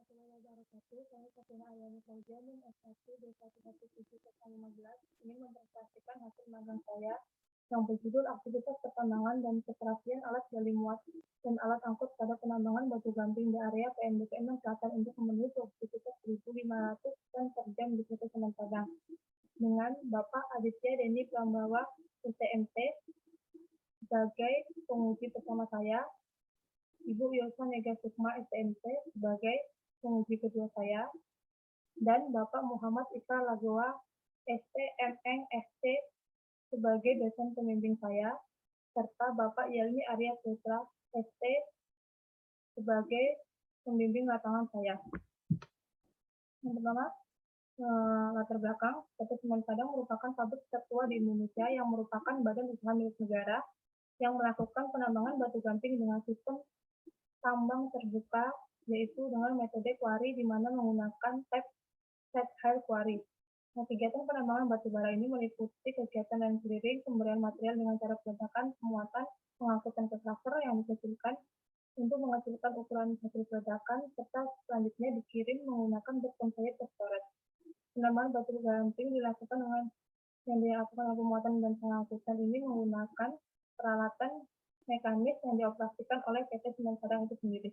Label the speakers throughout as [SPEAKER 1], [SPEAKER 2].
[SPEAKER 1] warahmatullahi wabarakatuh. Saya Safina Ayani Fauzia min S1 D117/15 ingin mempresentasikan hasil magang saya yang berjudul Aktivitas Pertambangan dan Keserasian Alat Gali Muat dan Alat Angkut pada Penambangan Batu Gamping di area PNBP Enam Selatan untuk memenuhi produktivitas 1.500 ton per jam di PT Semen Padang dengan Bapak Aditya Deni Prambawa STMT sebagai penguji bersama saya, Ibu Yosna Nega Sukma STMT sebagai penguji kedua saya, dan Bapak Muhammad Ikra Lagoa STMN ST sebagai dosen pembimbing saya, serta Bapak Yelmi Arya Putra ST sebagai pembimbing lapangan saya. Yang pertama, latar belakang, PT Semen Padang merupakan pabrik tertua di Indonesia yang merupakan badan usaha milik negara yang melakukan penambangan batu gamping dengan sistem tambang terbuka, yaitu dengan metode quarry di mana menggunakan tap hire quarry. Nah, kegiatan penambangan batu bara ini meliputi kegiatan dan clearing, pemberian material dengan cara peledakan, pemuatan, pengangkutan ke cluster yang dikecilkan untuk menghasilkan ukuran hasil peledakan, serta selanjutnya dikirim menggunakan box conveyor ke storage. Penambangan batu gamping dilakukan dengan pemuatan dan pengangkutan ini menggunakan peralatan mekanis yang dioperasikan oleh PT Semen Padang itu sendiri.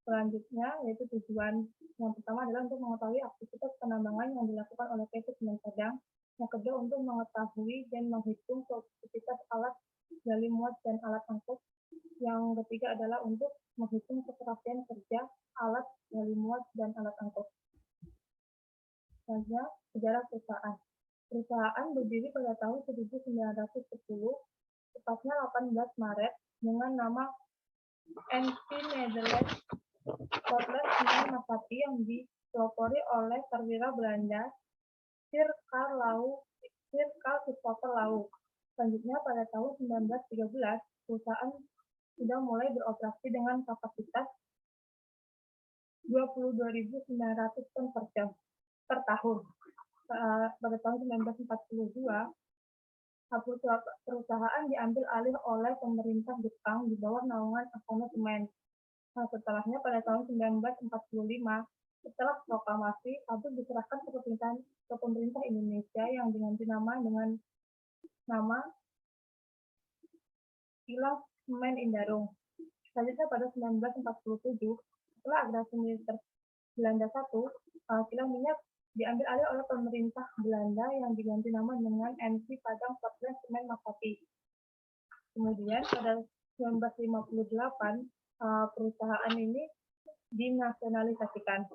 [SPEAKER 1] Selanjutnya, yaitu tujuan yang pertama adalah untuk mengetahui aktivitas penambangan yang dilakukan oleh PT Semen Padang. Yang kedua, untuk mengetahui dan menghitung produktivitas alat gali muat dan alat angkut. Yang ketiga adalah untuk menghitung keserasian kerja alat gali muat dan alat angkut. Selanjutnya, sejarah perusahaan. Perusahaan berdiri pada tahun 1910, tepatnya 18 Maret, dengan nama NV Nederland Kotlet Semen Makati yang dipelopori oleh perwira Belanda Sir Karl Christopher Lau. Selanjutnya, pada tahun 1913, perusahaan sudah mulai beroperasi dengan kapasitas 22.900 ton per tahun. Pada tahun 1942, perusahaan diambil alih oleh pemerintah Jepang di bawah naungan Akano Semen. Nah, setelahnya pada tahun 1945, setelah proklamasi, pabrik diserahkan ke pemerintah Indonesia yang diganti nama dengan nama Kilang Semen Indarung. Selanjutnya pada 1947, setelah agresi militer Belanda 1, kilang minyak diambil alih oleh pemerintah Belanda yang diganti nama dengan NV Padang Portland Semen Makati. Kemudian pada 1958 perusahaan ini dinasionalisasikan.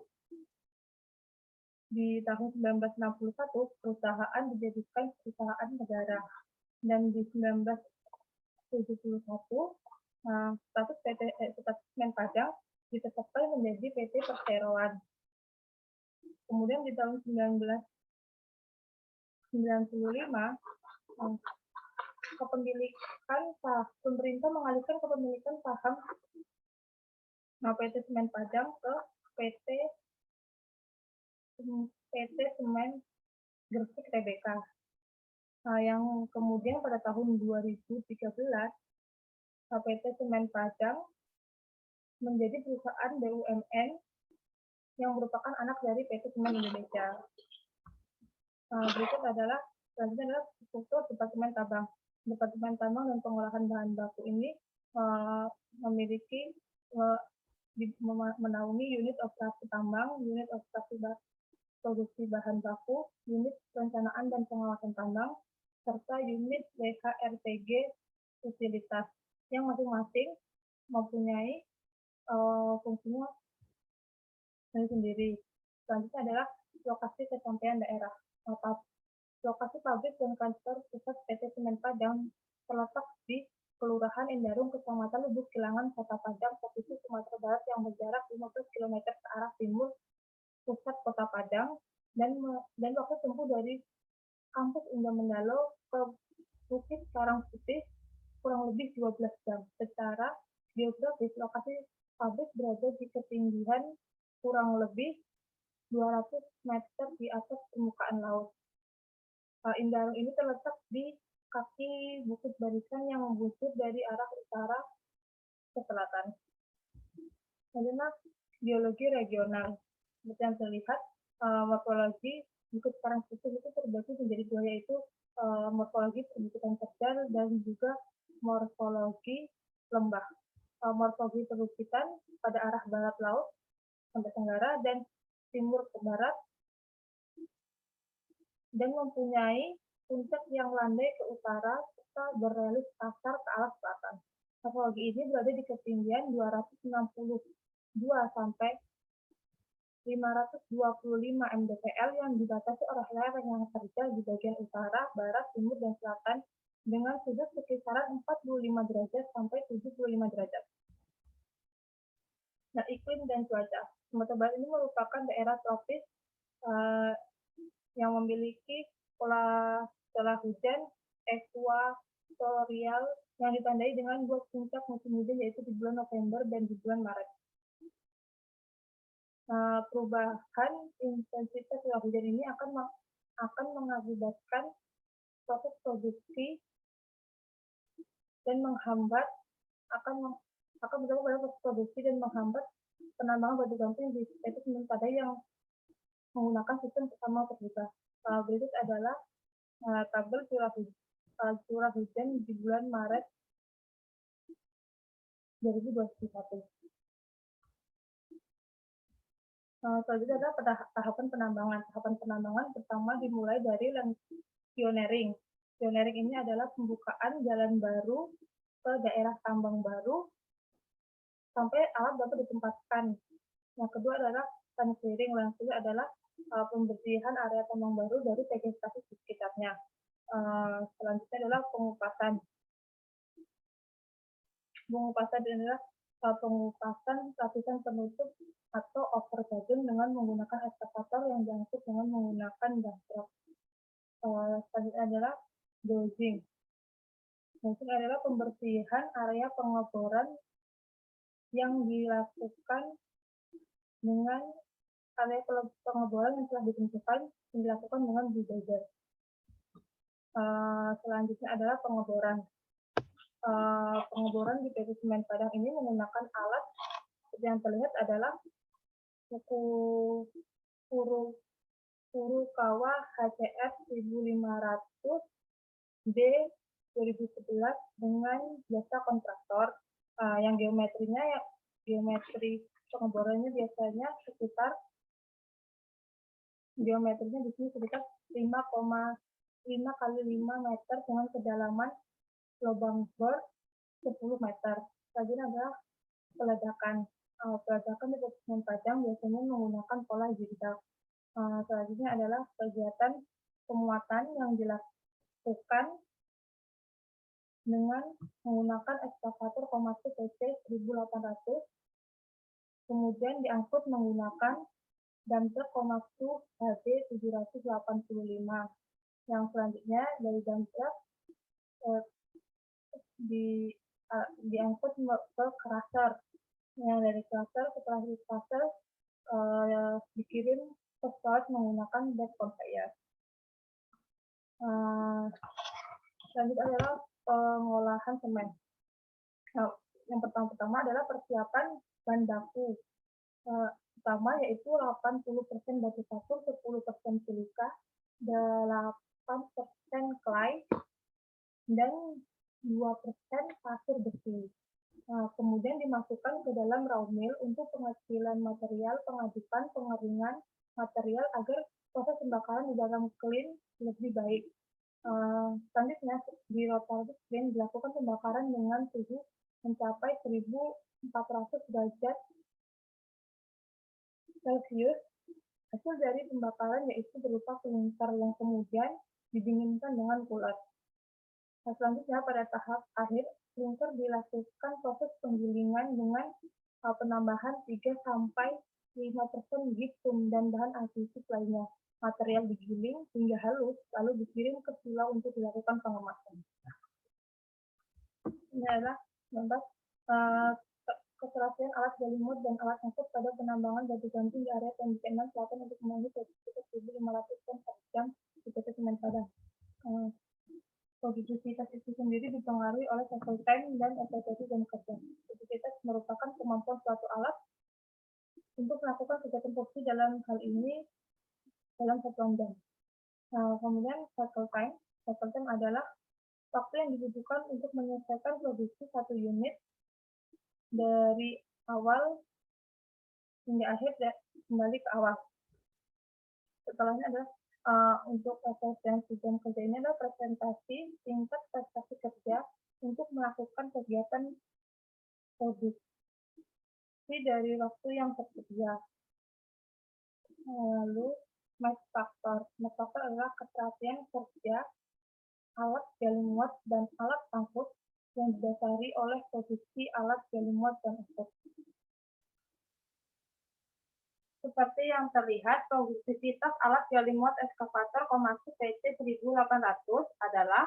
[SPEAKER 1] Di tahun 1961 perusahaan dijadikan perusahaan negara, dan di 1971 status Semen Padang ditetapkan menjadi PT Perseroan. Kemudian di tahun 1995, pemerintah mengalihkan kepemilikan saham PT Semen Padang ke PT Semen Gresik Tbk. Yang kemudian pada tahun 2013, PT Semen Padang menjadi perusahaan BUMN yang merupakan anak dari PT Semen Indonesia. Berikut adalah struktur Departemen Tambang. Departemen Tambang dan Pengolahan Bahan Baku ini menaungi unit operasi tambang, unit operasi produksi bahan baku, unit perencanaan dan pengawasan tambang, serta unit WHRTG fasilitas yang masing-masing mempunyai fungsinya sendiri. Selanjutnya adalah lokasi kesampaian daerah. Lokasi pabrik dan kantor pusat PT Semen Padang terletak di Kelurahan Indarung, Kecamatan Lubuk Kilangan, Kota Padang, Provinsi Sumatera Barat yang berjarak 15 km ke arah timur pusat Kota Padang, dan waktu tempuh dari kampus Indah Mendalo ke Bukit Karangputih kurang lebih 12 jam. Secara geografis, lokasi pabrik berada di ketinggian kurang lebih 200 meter di atas permukaan laut. Indarung ini terletak di kaki Bukit Barisan yang membusur dari arah utara ke selatan. Adalah geologi regional. Seperti yang terlihat, morfologi bukit karang putih itu terbagi menjadi dua, yaitu morfologi perbukitan terjal dan juga morfologi lembah. Morfologi perbukitan pada arah barat laut sampai tenggara dan timur ke barat, dan mempunyai puncak yang landai ke utara serta berrelief kasar ke arah selatan. Morfologi ini berada di ketinggian 262 sampai 525 mdpl yang dibatasi oleh lereng yang terjal di bagian utara, barat, timur, dan selatan dengan sudut sekisaran 45 derajat sampai 75 derajat. Nah, iklim dan cuaca. Sumatera Barat ini merupakan daerah tropis yang memiliki pola hujan ekuatorial yang ditandai dengan dua puncak musim hujan, yaitu di bulan November dan di bulan Maret. Perubahan intensitas curah hujan ini akan mengakibatkan proses produksi dan menghambat berdampak pada proses produksi dan menghambat penambangan batu gamping di semen padat yang menggunakan sistem pertama terbuka. Berikut adalah tabel curah hujan di bulan Maret 2021. Selanjutnya adalah tahapan penambangan. Tahapan penambangan pertama dimulai dari pioneering. Pioneering ini adalah pembukaan jalan baru ke daerah tambang baru sampai alat dapat ditempatkan. Yang kedua adalah land clearing. Land clearing adalah pembersihan area tambang baru dari vegetasi di sekitarnya. Selanjutnya adalah pengupasan. Pengupasan adalah pengupasan lapisan penutup atau overburden dengan menggunakan ekskavator yang diangkut dengan menggunakan dump truck. Selanjutnya adalah dozing. Dozing adalah pembersihan area pengeboran yang dilakukan dengan area pengeboran yang telah ditentukan yang dilakukan dengan bulldozer. Selanjutnya adalah pengeboran. Pengeboran di PT Semen Padang ini menggunakan alat seperti yang terlihat adalah Furukawa HCF 1500 D 2011 dengan jasa kontraktor yang geometri pengeborannya biasanya sekitar geometrinya di sini sekitar 5,5 kali 5 meter dengan kedalaman lubang bor 10 meter. Selanjutnya adalah peledakan. Peledakan di Semen Padang biasanya menggunakan pola zigzag. Selanjutnya adalah kegiatan pemuatan yang dilakukan dengan menggunakan ekskavator Komatsu PC 1800, kemudian diangkut menggunakan dump truck Komatsu HD 785. Yang selanjutnya dari dump truck diangkut ke crusher. Yang dari crusher, setelah di crusher dikirim ke pesawat menggunakan bed conveyor. Selanjutnya adalah pengolahan semen. Nah, yang pertama adalah persiapan bahan baku. Pertama yaitu 80% batu kapur, 10% silika, 8% clay, dan 2% pasir besi. Kemudian dimasukkan ke dalam raw mill untuk pengecilan material, pengadukan, pengeringan material agar proses pembakaran di dalam kiln lebih baik. Selanjutnya di rotary kiln dilakukan pembakaran dengan suhu mencapai 1400 derajat Celcius. Hasil dari pembakaran yaitu berupa klinker yang kemudian didinginkan dengan cooler. Nah, selanjutnya pada tahap akhir, klinker dilakukan proses penggilingan dengan penambahan 3-5% gypsum dan bahan adhesif lainnya. Material digiling hingga halus, lalu dikirim ke pulau untuk dilakukan pengemasan. Ini adalah contoh keserasian alat gali mud dan alat angkut pada penambangan batu gamping di area Pembikinan Selatan untuk memenuhi sertifikat 1.500 ton per jam di PT Semen Padang. Produktivitas itu sendiri dipengaruhi oleh cycle time dan efisiensi jam kerja. Produktivitas merupakan kemampuan suatu alat untuk melakukan kegiatan produksi dalam hal ini dalam satuan jam. Kemudian cycle time adalah waktu yang dibutuhkan untuk menyelesaikan produksi satu unit dari awal hingga akhir dan kembali ke awal. Setelahnya adalah untuk efisiensi jam kerja ini adalah presentasi tingkat prestasi kerja untuk melakukan kegiatan produksi dari waktu yang tersedia. Lalu mass factor. Mass factor adalah keterhatian kerja alat gali muat dan alat angkut yang didasari oleh posisi alat gali muat dan angkut. Seperti yang terlihat, produktivitas alat gali muat ekskavator Komatsu PC 1800 adalah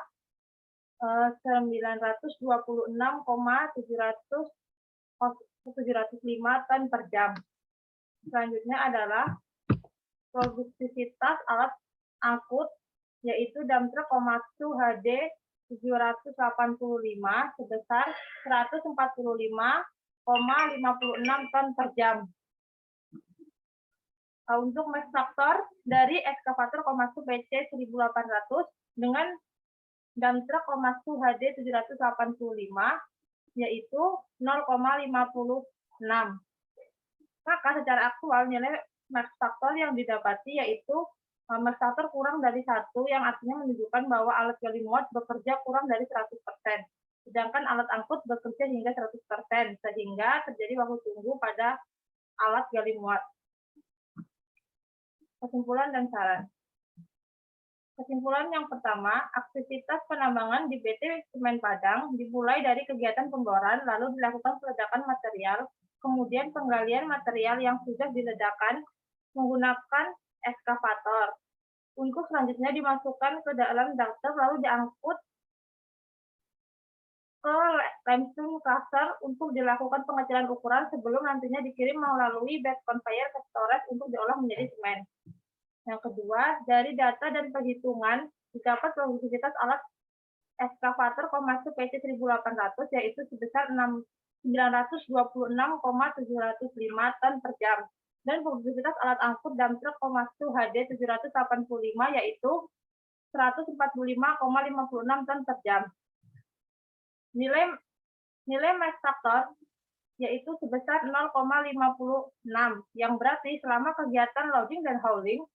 [SPEAKER 1] 926,705 ton per jam. Selanjutnya adalah produktivitas alat angkut, yaitu dump truck Komatsu HD 785 sebesar 145,56 ton per jam. Untuk mass factor dari ekskavator Komatsu PC 1800 dengan dump truck Komatsu HD 785 yaitu 0,56. Maka secara aktual nilai mass factor yang didapati yaitu mass factor kurang dari 1 yang artinya menunjukkan bahwa alat gali muat bekerja kurang dari 100%. Sedangkan alat angkut bekerja hingga 100%, sehingga terjadi waktu tunggu pada alat gali muat. Kesimpulan dan saran. Kesimpulan yang pertama, aktivitas penambangan di PT Semen Padang dimulai dari kegiatan pemboran, lalu dilakukan peledakan material, kemudian penggalian material yang sudah diledakkan menggunakan ekskavator. Untuk selanjutnya dimasukkan ke dalam dumpster, lalu diangkut ke limestone cluster untuk dilakukan pengecilan ukuran sebelum nantinya dikirim melalui bed conveyor ke storage untuk diolah menjadi semen. Yang kedua, dari data dan perhitungan didapat produktivitas alat ekskavator Komatsu PC 1800 yaitu sebesar 926,705 ton per jam dan produktivitas alat angkut dump truck Komatsu HD 785 yaitu 145,56 ton per jam. Nilai mass factor yaitu sebesar 0,56 yang berarti selama kegiatan loading dan hauling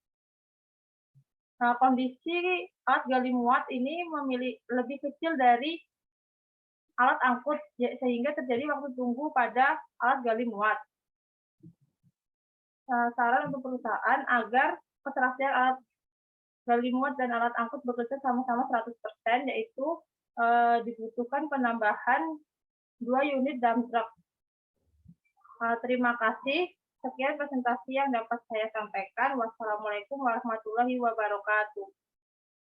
[SPEAKER 1] kondisi alat gali muat ini lebih kecil dari alat angkut sehingga terjadi waktu tunggu pada alat gali muat. Saran untuk perusahaan agar keserasian alat gali muat dan alat angkut bekerja sama-sama 100% yaitu dibutuhkan penambahan 2 unit dump truck. Terima kasih. Sekian presentasi yang dapat saya sampaikan. Wassalamualaikum warahmatullahi wabarakatuh.